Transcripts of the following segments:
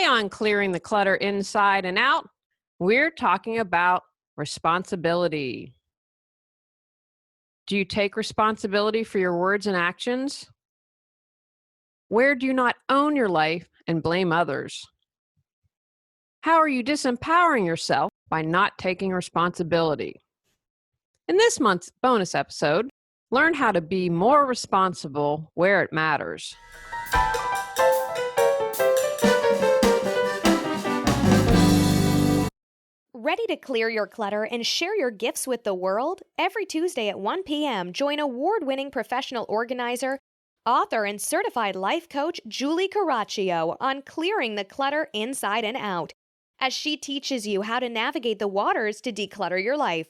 Today on Clearing the Clutter Inside and Out, we're talking about responsibility. Do you take responsibility for your words and actions? Where do you not own your life and blame others? How are you disempowering yourself by not taking responsibility? In this month's bonus episode, learn how to be more responsible where it matters. Ready to clear your clutter and share your gifts with the world? Every Tuesday at 1 p.m., join award-winning professional organizer, author, and certified life coach Julie Coraccio on Clearing the Clutter Inside and Out, as she teaches you how to navigate the waters to declutter your life.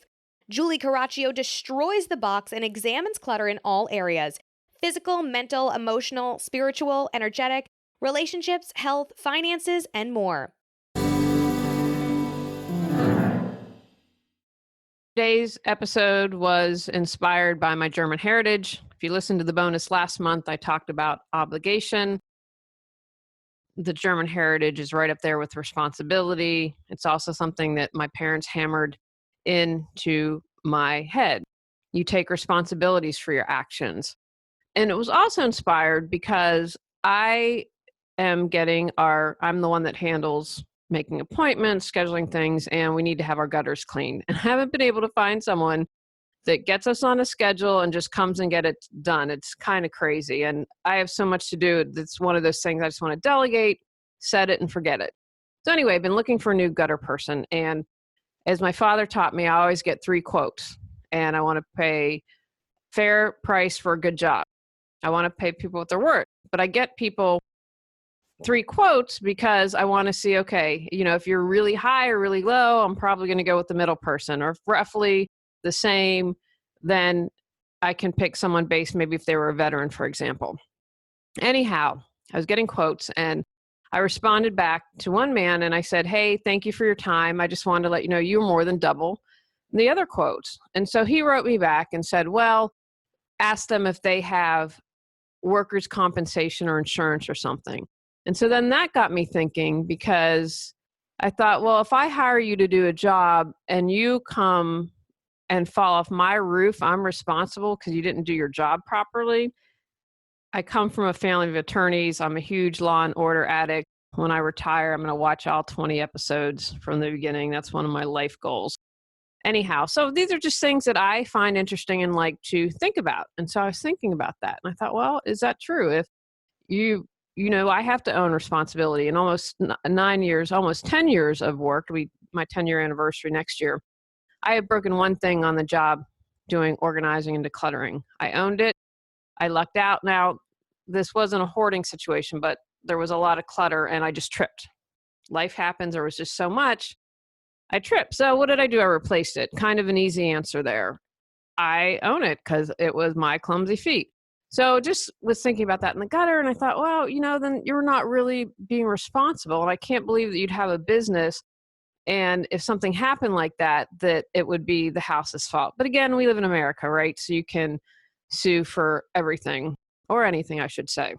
Julie Coraccio destroys the box and examines clutter in all areas: physical, mental, emotional, spiritual, energetic, relationships, health, finances, and more. Today's episode was inspired by my German heritage. If you listened to the bonus last month, I talked about obligation. The German heritage is right up there with responsibility. It's also something that my parents hammered into my head. You take responsibilities for your actions. And it was also inspired because I'm the one that handles making appointments, scheduling things, and we need to have our gutters cleaned. And I haven't been able to find someone that gets us on a schedule and just comes and get it done. It's kind of crazy. And I have so much to do. It's one of those things I just want to delegate, set it, and forget it. So anyway, I've been looking for a new gutter person. And as my father taught me, I always get 3 quotes. And I want to pay fair price for a good job. I want to pay people what they're worth. But I get people 3 quotes because I want to see, okay, if you're really high or really low, I'm probably going to go with the middle person, or if roughly the same, then I can pick someone based maybe if they were a veteran, for example. Anyhow, I was getting quotes and I responded back to one man and I said, hey, thank you for your time. I just wanted to let you know you're more than double the other quotes. And so he wrote me back and said, well, ask them if they have workers' compensation or insurance or something. And so then that got me thinking, because I thought, well, if I hire you to do a job and you come and fall off my roof, I'm responsible because you didn't do your job properly. I come from a family of attorneys. I'm a huge Law and Order addict. When I retire, I'm going to watch all 20 episodes from the beginning. That's one of my life goals. Anyhow, so these are just things that I find interesting and like to think about. And so I was thinking about that. And I thought, well, is that true? If I have to own responsibility. In almost 9 years, almost 10 years of work, my 10-year anniversary next year, I had broken one thing on the job doing organizing and decluttering. I owned it. I lucked out. Now, this wasn't a hoarding situation, but there was a lot of clutter and I just tripped. Life happens. There was just so much. I tripped. So what did I do? I replaced it. Kind of an easy answer there. I own it because it was my clumsy feet. So just was thinking about that in the gutter, and I thought, well, then you're not really being responsible. And I can't believe that you'd have a business, and if something happened like that, that it would be the house's fault. But again, we live in America, right? So you can sue for everything, or anything, I should say.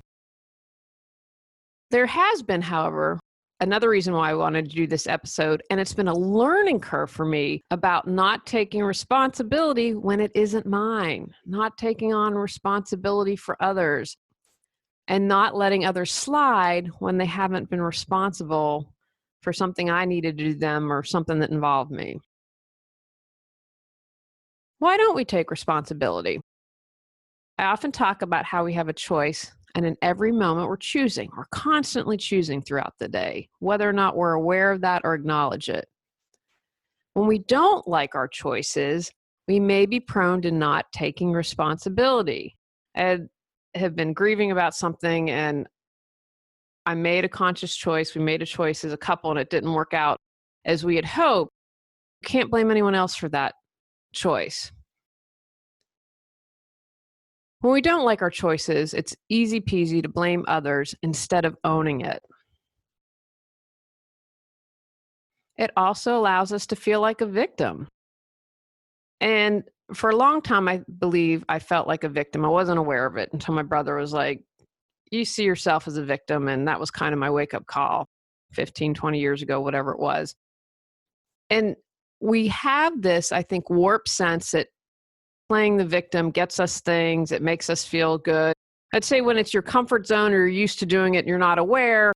There has been, however, another reason why I wanted to do this episode, and it's been a learning curve for me about not taking responsibility when it isn't mine, not taking on responsibility for others, and not letting others slide when they haven't been responsible for something I needed to do them or something that involved me. Why don't we take responsibility? I often talk about how we have a choice. And in every moment we're constantly choosing throughout the day, whether or not we're aware of that or acknowledge it. When we don't like our choices, we may be prone to not taking responsibility. I have been grieving about something and I made a conscious choice. We made a choice as a couple and it didn't work out as we had hoped. You can't blame anyone else for that choice. When we don't like our choices, it's easy peasy to blame others instead of owning it. It also allows us to feel like a victim. And for a long time, I believe I felt like a victim. I wasn't aware of it until my brother was like, you see yourself as a victim. And that was kind of my wake-up call. 15, 20 years ago, whatever it was. And we have this, I think, warped sense that playing the victim gets us things, it makes us feel good. I'd say when it's your comfort zone or you're used to doing it and you're not aware,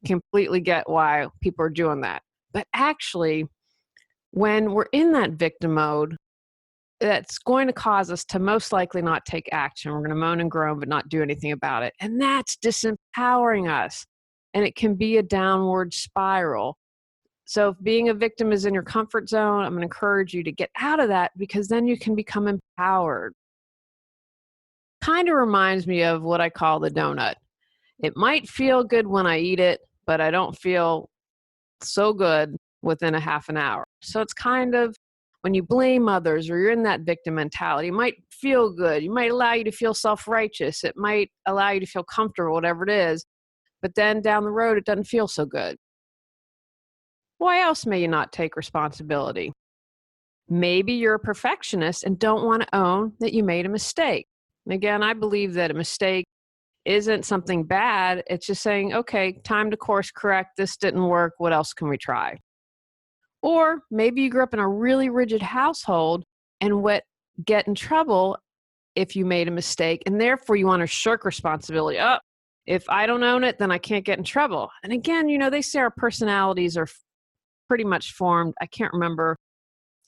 completely get why people are doing that. But actually, when we're in that victim mode, that's going to cause us to most likely not take action. We're going to moan and groan, but not do anything about it. And that's disempowering us. And it can be a downward spiral. So if being a victim is in your comfort zone, I'm going to encourage you to get out of that, because then you can become empowered. Kind of reminds me of what I call the donut. It might feel good when I eat it, but I don't feel so good within a half an hour. So it's kind of when you blame others or you're in that victim mentality, it might feel good. It might allow you to feel self-righteous. It might allow you to feel comfortable, whatever it is. But then down the road, it doesn't feel so good. Why else may you not take responsibility? Maybe you're a perfectionist and don't want to own that you made a mistake. And again, I believe that a mistake isn't something bad. It's just saying, okay, time to course correct. This didn't work. What else can we try? Or maybe you grew up in a really rigid household and get in trouble if you made a mistake, and therefore you want to shirk responsibility. Oh, if I don't own it, then I can't get in trouble. And again, they say our personalities are pretty much formed. I can't remember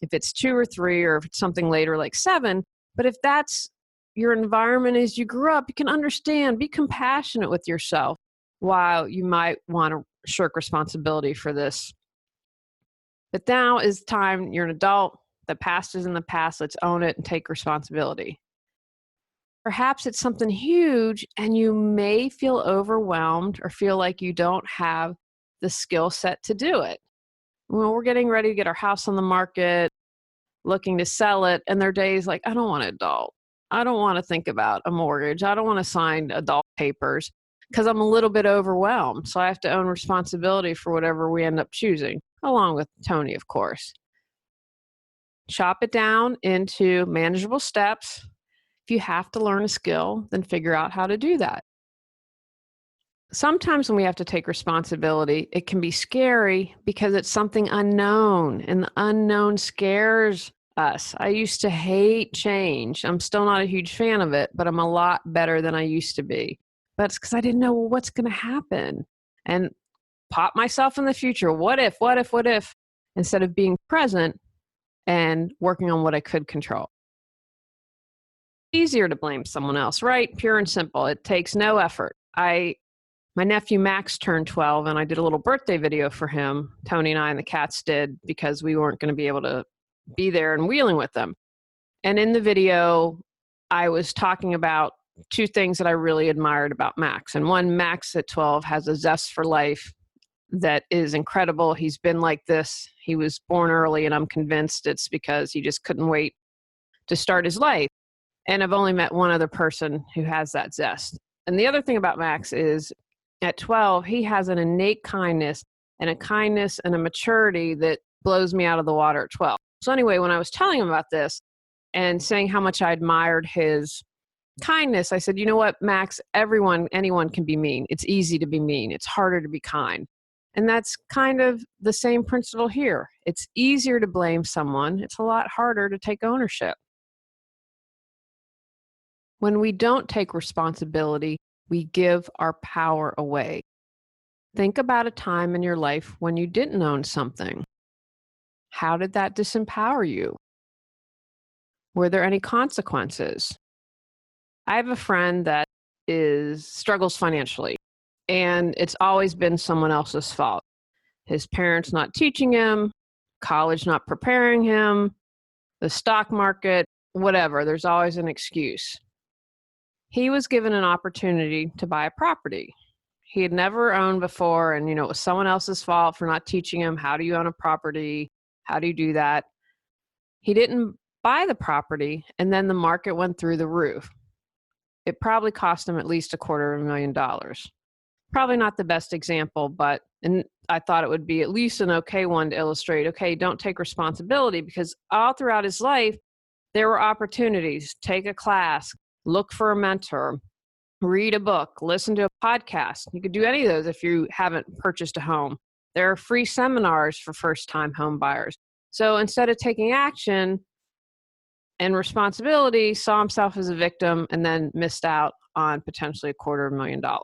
if it's 2 or 3 or if it's something later like 7, but if that's your environment as you grew up, you can understand, be compassionate with yourself while you might want to shirk responsibility for this. But now is time, you're an adult, the past is in the past, let's own it and take responsibility. Perhaps it's something huge and you may feel overwhelmed or feel like you don't have the skill set to do it. Well, we're getting ready to get our house on the market, looking to sell it, and there are days like, I don't want to adult. I don't want to think about a mortgage. I don't want to sign adult papers because I'm a little bit overwhelmed. So I have to own responsibility for whatever we end up choosing, along with Tony, of course. Chop it down into manageable steps. If you have to learn a skill, then figure out how to do that. Sometimes when we have to take responsibility, it can be scary because it's something unknown, and the unknown scares us. I used to hate change. I'm still not a huge fan of it, but I'm a lot better than I used to be. But it's because I didn't know, well, what's going to happen? And pop myself in the future. What if, instead of being present and working on what I could control. Easier to blame someone else, right? Pure and simple. It takes no effort. My nephew Max turned 12 and I did a little birthday video for him. Tony and I and the cats did, because we weren't going to be able to be there and wheeling with them. And in the video, I was talking about 2 things that I really admired about Max. And one, Max at 12 has a zest for life that is incredible. He's been like this. He was born early, and I'm convinced it's because he just couldn't wait to start his life. And I've only met one other person who has that zest. And the other thing about Max is at 12, he has an innate kindness and a maturity that blows me out of the water at 12. So anyway, when I was telling him about this and saying how much I admired his kindness, I said, you know what, Max, anyone can be mean. It's easy to be mean. It's harder to be kind. And that's kind of the same principle here. It's easier to blame someone. It's a lot harder to take ownership. When we don't take responsibility, we give our power away. Think about a time in your life when you didn't own something. How did that disempower you? Were there any consequences? I have a friend that struggles financially, and it's always been someone else's fault. His parents not teaching him, college not preparing him, the stock market, whatever. There's always an excuse. He was given an opportunity to buy a property. He had never owned before, and it was someone else's fault for not teaching him, how do you own a property? How do you do that? He didn't buy the property, and then the market went through the roof. It probably cost him at least $250,000. Probably not the best example, and I thought it would be at least an okay one to illustrate, okay, don't take responsibility, because all throughout his life, there were opportunities. Take a class, look for a mentor, read a book, listen to a podcasts. You could do any of those if you haven't purchased a home. There are free seminars for first-time home buyers. So instead of taking action and responsibility, saw himself as a victim and then missed out on potentially $250,000.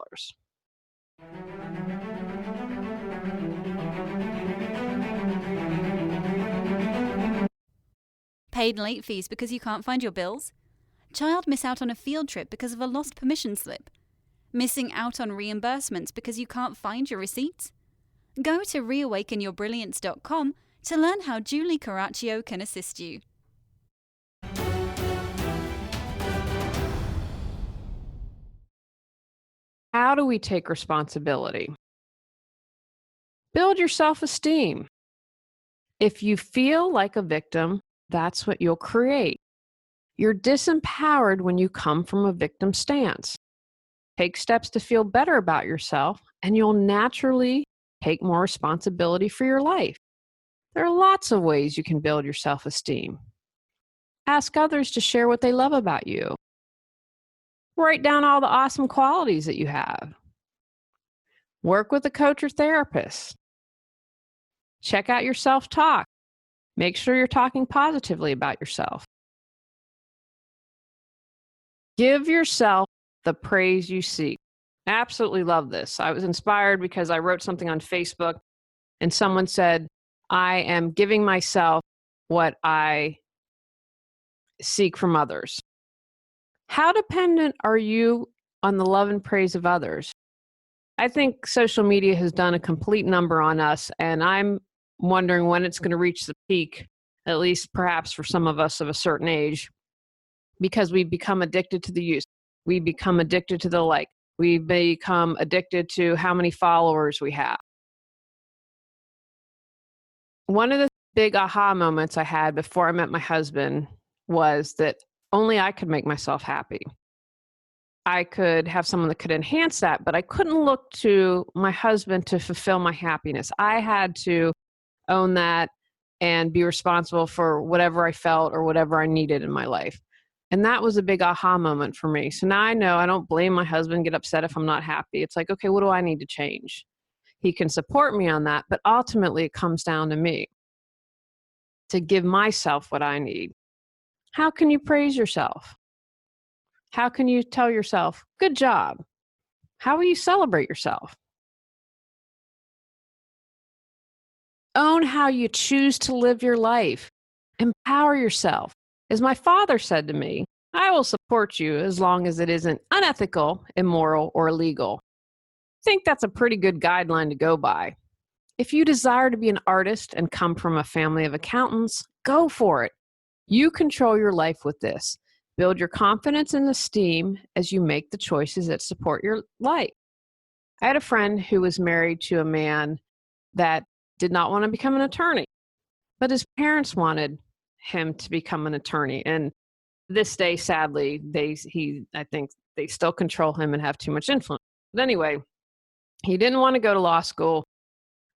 Paid late fees because you can't find your bills? Child miss out on a field trip because of a lost permission slip? Missing out on reimbursements because you can't find your receipts? Go to reawakenyourbrilliance.com to learn how Julie Coraccio can assist you. How do we take responsibility? Build your self-esteem. If you feel like a victim, that's what you'll create. You're disempowered when you come from a victim stance. Take steps to feel better about yourself, and you'll naturally take more responsibility for your life. There are lots of ways you can build your self-esteem. Ask others to share what they love about you. Write down all the awesome qualities that you have. Work with a coach or therapist. Check out your self-talk. Make sure you're talking positively about yourself. Give yourself the praise you seek. I absolutely love this. I was inspired because I wrote something on Facebook and someone said, I am giving myself what I seek from others. How dependent are you on the love and praise of others? I think social media has done a complete number on us, and I'm wondering when it's going to reach the peak, at least perhaps for some of us of a certain age, because we've become addicted to the use. We become addicted to the like. We become addicted to how many followers we have. One of the big aha moments I had before I met my husband was that only I could make myself happy. I could have someone that could enhance that, but I couldn't look to my husband to fulfill my happiness. I had to own that and be responsible for whatever I felt or whatever I needed in my life. And that was a big aha moment for me. So now I know I don't blame my husband, get upset if I'm not happy. It's like, okay, what do I need to change? He can support me on that, but ultimately it comes down to me to give myself what I need. How can you praise yourself? How can you tell yourself, good job? How will you celebrate yourself? Own how you choose to live your life. Empower yourself. As my father said to me, I will support you as long as it isn't unethical, immoral, or illegal. I think that's a pretty good guideline to go by. If you desire to be an artist and come from a family of accountants, go for it. You control your life with this. Build your confidence and esteem as you make the choices that support your life. I had a friend who was married to a man that did not want to become an attorney, but his parents wanted him to become an attorney. And this day, sadly, I think they still control him and have too much influence. But anyway, he didn't want to go to law school,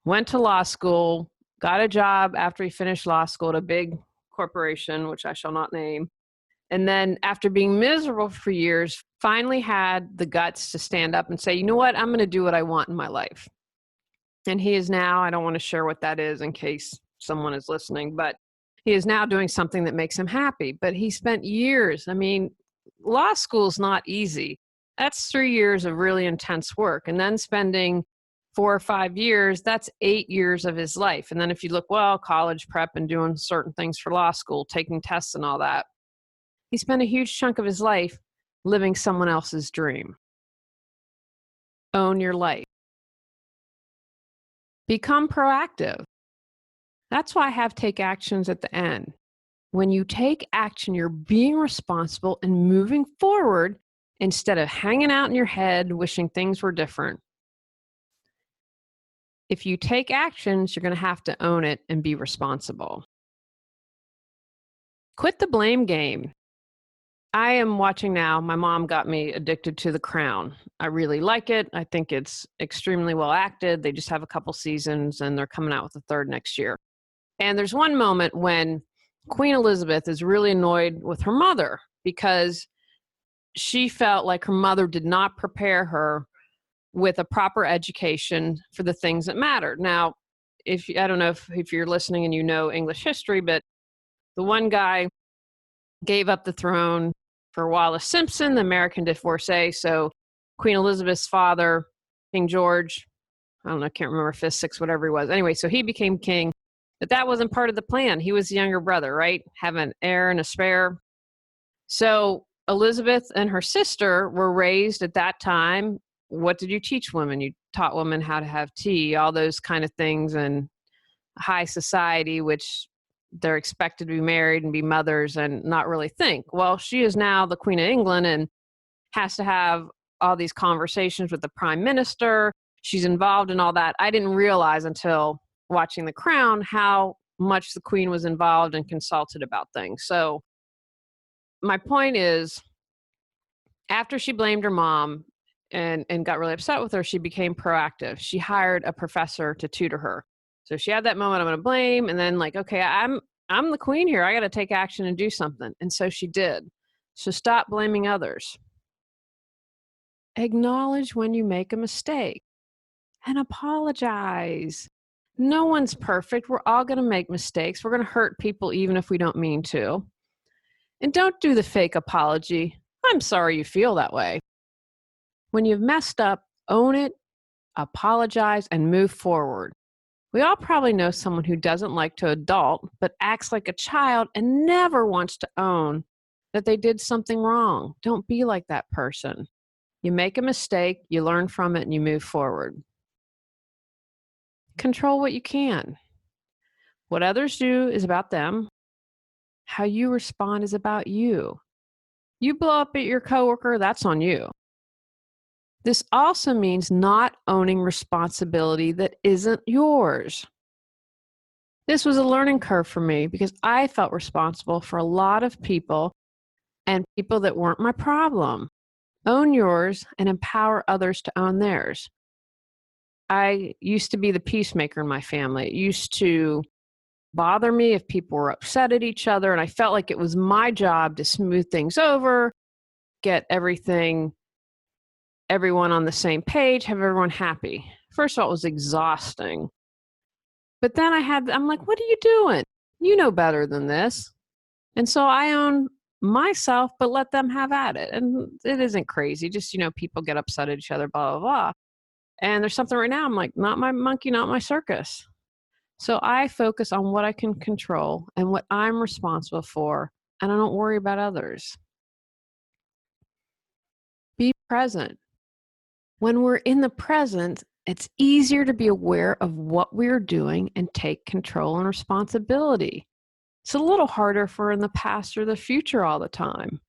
went to law school, got a job after he finished law school at a big corporation, which I shall not name. And then after being miserable for years, finally had the guts to stand up and say, you know what, I'm going to do what I want in my life. And he is now, I don't want to share what that is in case someone is listening, but he is now doing something that makes him happy. But he spent years, law school's not easy. That's 3 years of really intense work. And then spending 4 or 5 years, that's 8 years of his life. And then if you look, college prep and doing certain things for law school, taking tests and all that, he spent a huge chunk of his life living someone else's dream. Own your life. Become proactive. That's why I have take actions at the end. When you take action, you're being responsible and moving forward instead of hanging out in your head wishing things were different. If you take actions, you're going to have to own it and be responsible. Quit the blame game. I am watching now. My mom got me addicted to The Crown. I really like it. I think it's extremely well acted. They just have a couple seasons and they're coming out with a third next year. And there's one moment when Queen Elizabeth is really annoyed with her mother because she felt like her mother did not prepare her with a proper education for the things that matter. Now, I don't know if you're listening and you know English history, but the one guy gave up the throne for Wallace Simpson, the American divorcee. So Queen Elizabeth's father, King George, I don't know, I can't remember, fifth, sixth, whatever he was. Anyway, so he became king, but that wasn't part of the plan. He was the younger brother, right? Have an heir and a spare. So Elizabeth and her sister were raised at that time. What did you teach women? You taught women how to have tea, all those kind of things in high society, which they're expected to be married and be mothers and not really think. Well, she is now the Queen of England and has to have all these conversations with the prime minister. She's involved in all that. I didn't realize until watching The Crown how much the Queen was involved and consulted about things. So my point is, after she blamed her mom and got really upset with her, she became proactive. She hired a professor to tutor her. So she had that moment, I'm going to blame, and then like, okay, I'm the queen here. I got to take action and do something. And so she did. So stop blaming others. Acknowledge when you make a mistake and apologize. No one's perfect. We're all going to make mistakes. We're going to hurt people even if we don't mean to. And don't do the fake apology. I'm sorry you feel that way. When you've messed up, own it, apologize, and move forward. We all probably know someone who doesn't like to adult, but acts like a child and never wants to own that they did something wrong. Don't be like that person. You make a mistake, you learn from it, and you move forward. Control what you can. What others do is about them. How you respond is about you. You blow up at your coworker, that's on you. This also means not owning responsibility that isn't yours. This was a learning curve for me because I felt responsible for a lot of people and people that weren't my problem. Own yours and empower others to own theirs. I used to be the peacemaker in my family. It used to bother me if people were upset at each other, and I felt like it was my job to smooth things over, get everyone on the same page, have everyone happy. First of all, it was exhausting. But then I'm like, what are you doing? You know better than this. And so I own myself, but let them have at it. And it isn't crazy. Just, people get upset at each other, blah, blah, blah. And there's something right now, I'm like, not my monkey, not my circus. So I focus on what I can control and what I'm responsible for, and I don't worry about others. Be present. When we're in the present, it's easier to be aware of what we're doing and take control and responsibility. It's a little harder if we're in the past or the future all the time.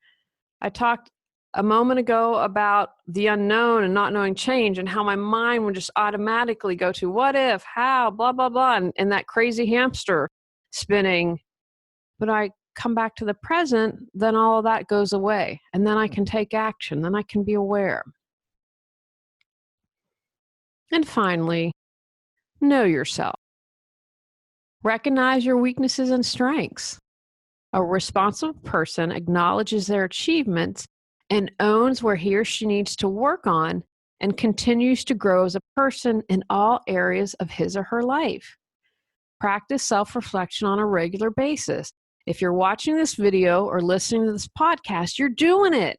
I talked a moment ago about the unknown and not knowing change and how my mind would just automatically go to what if, how, blah, blah, blah, and that crazy hamster spinning. But I come back to the present, then all of that goes away. And then I can take action. Then I can be aware. And finally, know yourself. Recognize your weaknesses and strengths. A responsible person acknowledges their achievements and owns where he or she needs to work on and continues to grow as a person in all areas of his or her life. Practice self-reflection on a regular basis. If you're watching this video or listening to this podcast, you're doing it.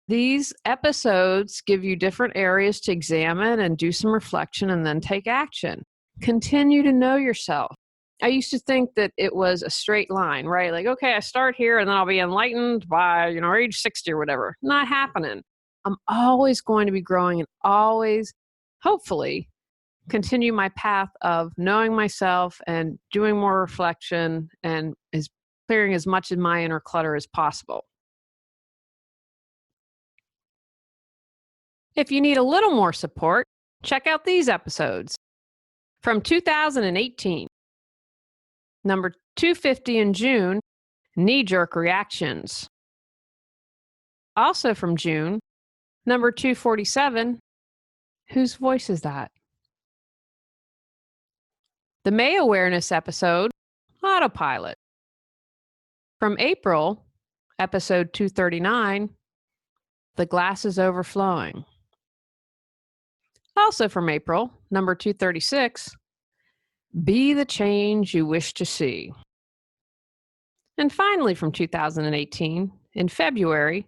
These episodes give you different areas to examine and do some reflection and then take action. Continue to know yourself. I used to think that it was a straight line, right? Like, okay, I start here and then I'll be enlightened by, age 60 or whatever. Not happening. I'm always going to be growing and always, hopefully, continue my path of knowing myself and doing more reflection and clearing as much of my inner clutter as possible. If you need a little more support, check out these episodes. From 2018, number 250 in June, knee-jerk reactions. Also from June, number 247, whose voice is that? The May awareness episode, autopilot. From April, episode 239, the glass is overflowing. Also from April, number 236, be the change you wish to see. And finally from 2018, in February,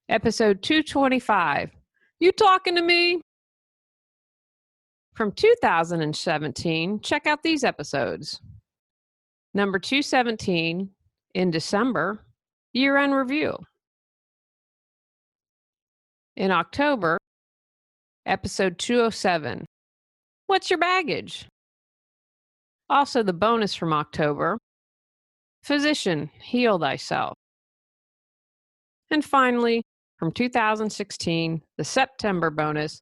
episode 225, you talking to me? From 2017, check out these episodes. Number 217, in December, year-end review. In October, episode 207, what's your baggage? Also the bonus from October, physician, heal thyself. And finally, from 2016, the September bonus,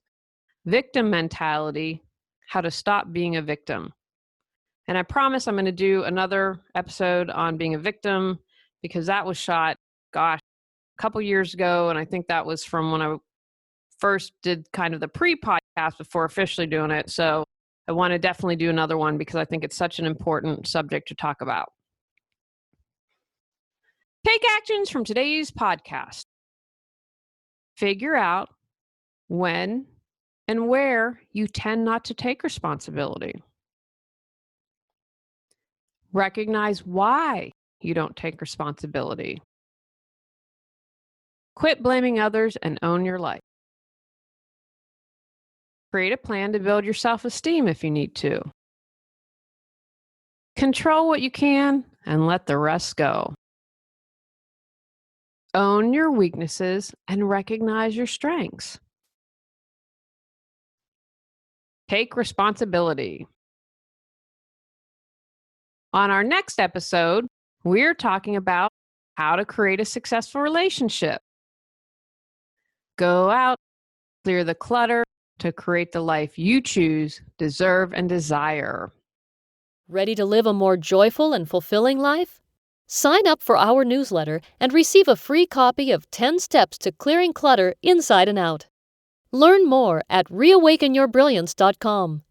victim mentality, how to stop being a victim. And I promise I'm going to do another episode on being a victim because that was shot, a couple years ago. And I think that was from when I first did kind of the pre-podcast before officially doing it. So I want to definitely do another one because I think it's such an important subject to talk about. Take actions from today's podcast. Figure out when and where you tend not to take responsibility. Recognize why you don't take responsibility. Quit blaming others and own your life. Create a plan to build your self-esteem if you need to. Control what you can and let the rest go. Own your weaknesses and recognize your strengths. Take responsibility. On our next episode, we're talking about how to create a successful relationship. Go out, clear the clutter to create the life you choose, deserve, and desire. Ready to live a more joyful and fulfilling life? Sign up for our newsletter and receive a free copy of 10 Steps to Clearing Clutter Inside and Out. Learn more at reawakenyourbrilliance.com.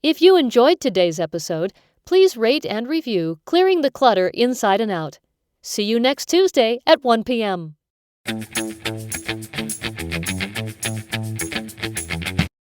If you enjoyed today's episode, please rate and review Clearing the Clutter Inside and Out. See you next Tuesday at 1 p.m.